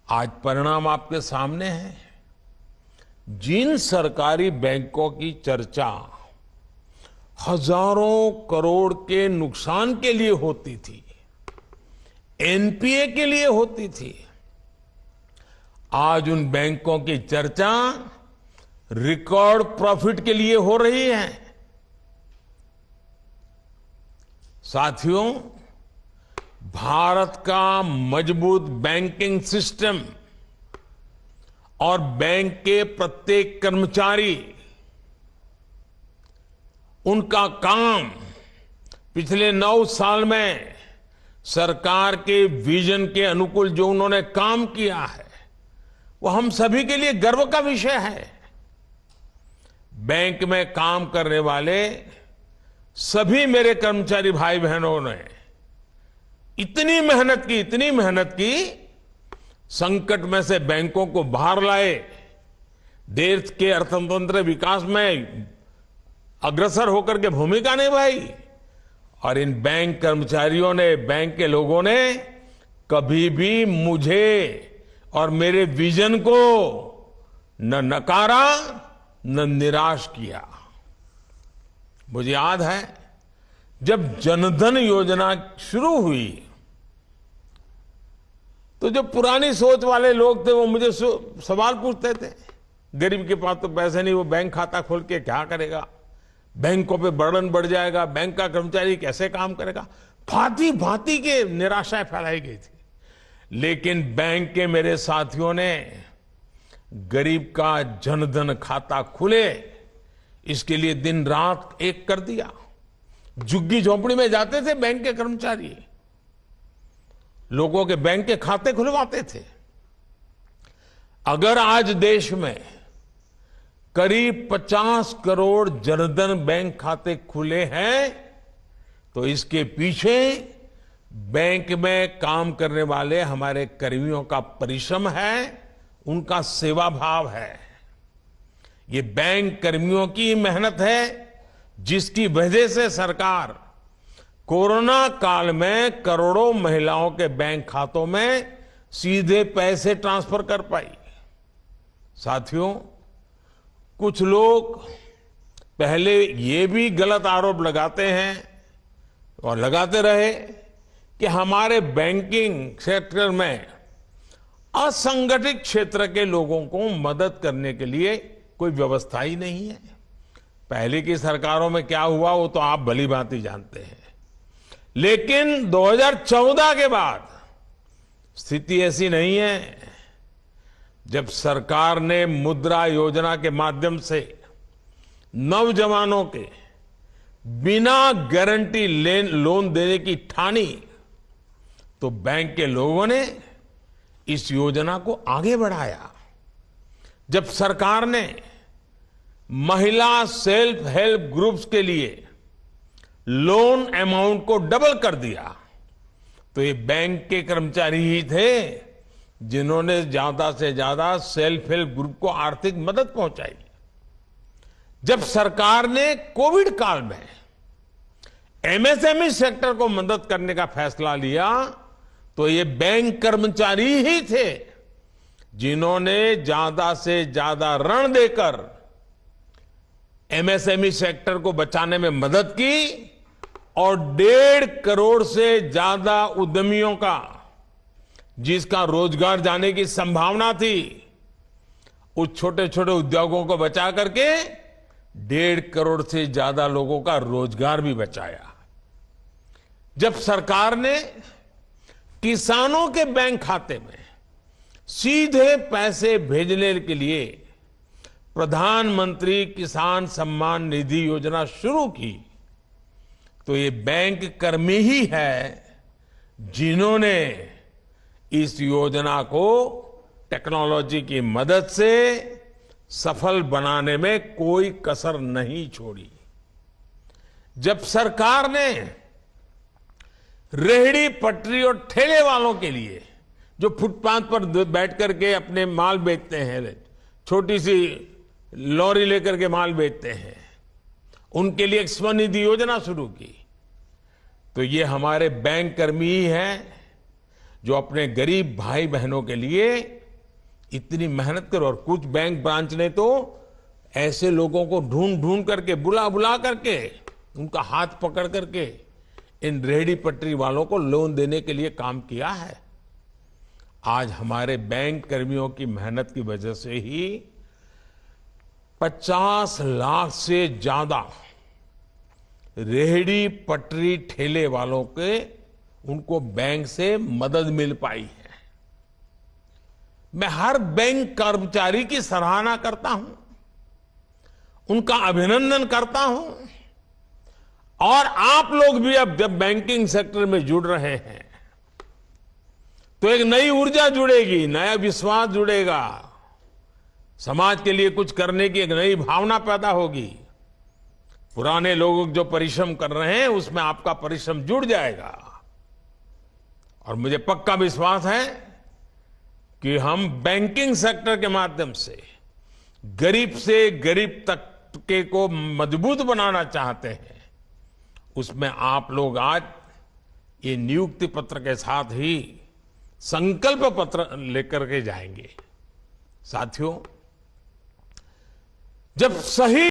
आज परिणाम आपके सामने है। जिन सरकारी बैंकों की चर्चा हजारों करोड़ के नुकसान के लिए होती थी, एनपीए के लिए होती थी, आज उन बैंकों की चर्चा रिकॉर्ड प्रॉफिट के लिए हो रही है। साथियों, भारत का मजबूत बैंकिंग सिस्टम और बैंक के प्रत्येक कर्मचारी, उनका काम पिछले 9 साल में सरकार के विजन के अनुकूल जो उन्होंने काम किया है, वो हम सभी के लिए गर्व का विषय है। बैंक में काम करने वाले सभी मेरे कर्मचारी भाई बहनों ने इतनी मेहनत की, संकट में से बैंकों को बाहर लाए, देश के अर्थतंत्र विकास में अग्रसर होकर के भूमिका निभाई। और इन बैंक कर्मचारियों ने, बैंक के लोगों ने कभी भी मुझे और मेरे विजन को न नकारा न निराश किया। मुझे याद है जब जनधन योजना शुरू हुई तो जो पुरानी सोच वाले लोग थे वो मुझे सवाल पूछते थे, गरीब के पास तो पैसे नहीं, वो बैंक खाता खोल के क्या करेगा, बैंकों पे बर्डन बढ़ जाएगा, बैंक का कर्मचारी कैसे काम करेगा। भांति भांति के निराशाएं फैलाई गई थी। लेकिन बैंक के मेरे साथियों ने गरीब का जनधन खाता खुले, इसके लिए दिन रात एक कर दिया। झुग्गी झोंपड़ी में जाते थे बैंक के कर्मचारी, लोगों के बैंक के खाते खुलवाते थे। अगर आज देश में करीब 50 करोड़ जनधन बैंक खाते खुले हैं तो इसके पीछे बैंक में काम करने वाले हमारे कर्मियों का परिश्रम है, उनका सेवा भाव है। ये बैंक कर्मियों की मेहनत है जिसकी वजह से सरकार कोरोना काल में करोड़ों महिलाओं के बैंक खातों में सीधे पैसे ट्रांसफर कर पाई। साथियों, कुछ लोग पहले ये भी गलत आरोप लगाते हैं और लगाते रहे कि हमारे बैंकिंग सेक्टर में असंगठित क्षेत्र के लोगों को मदद करने के लिए कोई व्यवस्था ही नहीं है। पहले की सरकारों में क्या हुआ वो तो आप भली भांति जानते हैं। लेकिन 2014 के बाद स्थिति ऐसी नहीं है। जब सरकार ने मुद्रा योजना के माध्यम से नौजवानों के बिना गारंटी लोन देने की ठानी तो बैंक के लोगों ने इस योजना को आगे बढ़ाया। जब सरकार ने महिला सेल्फ हेल्प ग्रुप्स के लिए लोन अमाउंट को डबल कर दिया तो ये बैंक के कर्मचारी ही थे जिन्होंने ज्यादा से ज्यादा सेल्फ हेल्प ग्रुप को आर्थिक मदद पहुंचाई। जब सरकार ने कोविड काल में एमएसएमई सेक्टर को मदद करने का फैसला लिया तो ये बैंक कर्मचारी ही थे जिन्होंने ज्यादा से ज्यादा ऋण देकर एमएसएमई सेक्टर को बचाने में मदद की और 1.5 करोड़ से ज्यादा उद्यमियों का, जिसका रोजगार जाने की संभावना थी, उस छोटे छोटे उद्योगों को बचा करके 1.5 करोड़ से ज्यादा लोगों का रोजगार भी बचाया। जब सरकार ने किसानों के बैंक खाते में सीधे पैसे भेजने के लिए प्रधानमंत्री किसान सम्मान निधि योजना शुरू की तो ये बैंक कर्मी ही है जिन्होंने इस योजना को टेक्नोलॉजी की मदद से सफल बनाने में कोई कसर नहीं छोड़ी। जब सरकार ने रेहड़ी पटरी और ठेले वालों के लिए, जो फुटपाथ पर बैठ करके अपने माल बेचते हैं, छोटी सी लॉरी लेकर के माल बेचते हैं, उनके लिए एक स्वनिधि योजना शुरू की तो ये हमारे बैंक कर्मी ही हैं जो अपने गरीब भाई बहनों के लिए इतनी मेहनत करो। और कुछ बैंक ब्रांच ने तो ऐसे लोगों को ढूंढ ढूंढ करके, बुला बुला करके, उनका हाथ पकड़ करके इन रेहड़ी पटरी वालों को लोन देने के लिए काम किया है। आज हमारे बैंक कर्मियों की मेहनत की वजह से ही 50 लाख से ज्यादा रेहड़ी पटरी ठेले वालों के उनको बैंक से मदद मिल पाई है। मैं हर बैंक कर्मचारी की सराहना करता हूं, उनका अभिनंदन करता हूं। और आप लोग भी अब जब बैंकिंग सेक्टर में जुड़ रहे हैं तो एक नई ऊर्जा जुड़ेगी, नया विश्वास जुड़ेगा, समाज के लिए कुछ करने की एक नई भावना पैदा होगी। पुराने लोग जो परिश्रम कर रहे हैं उसमें आपका परिश्रम जुड़ जाएगा। और मुझे पक्का विश्वास है कि हम बैंकिंग सेक्टर के माध्यम से गरीब से गरीब तबके को मजबूत बनाना चाहते हैं। उसमें आप लोग आज ये नियुक्ति पत्र के साथ ही संकल्प पत्र लेकर के जाएंगे। साथियों, जब सही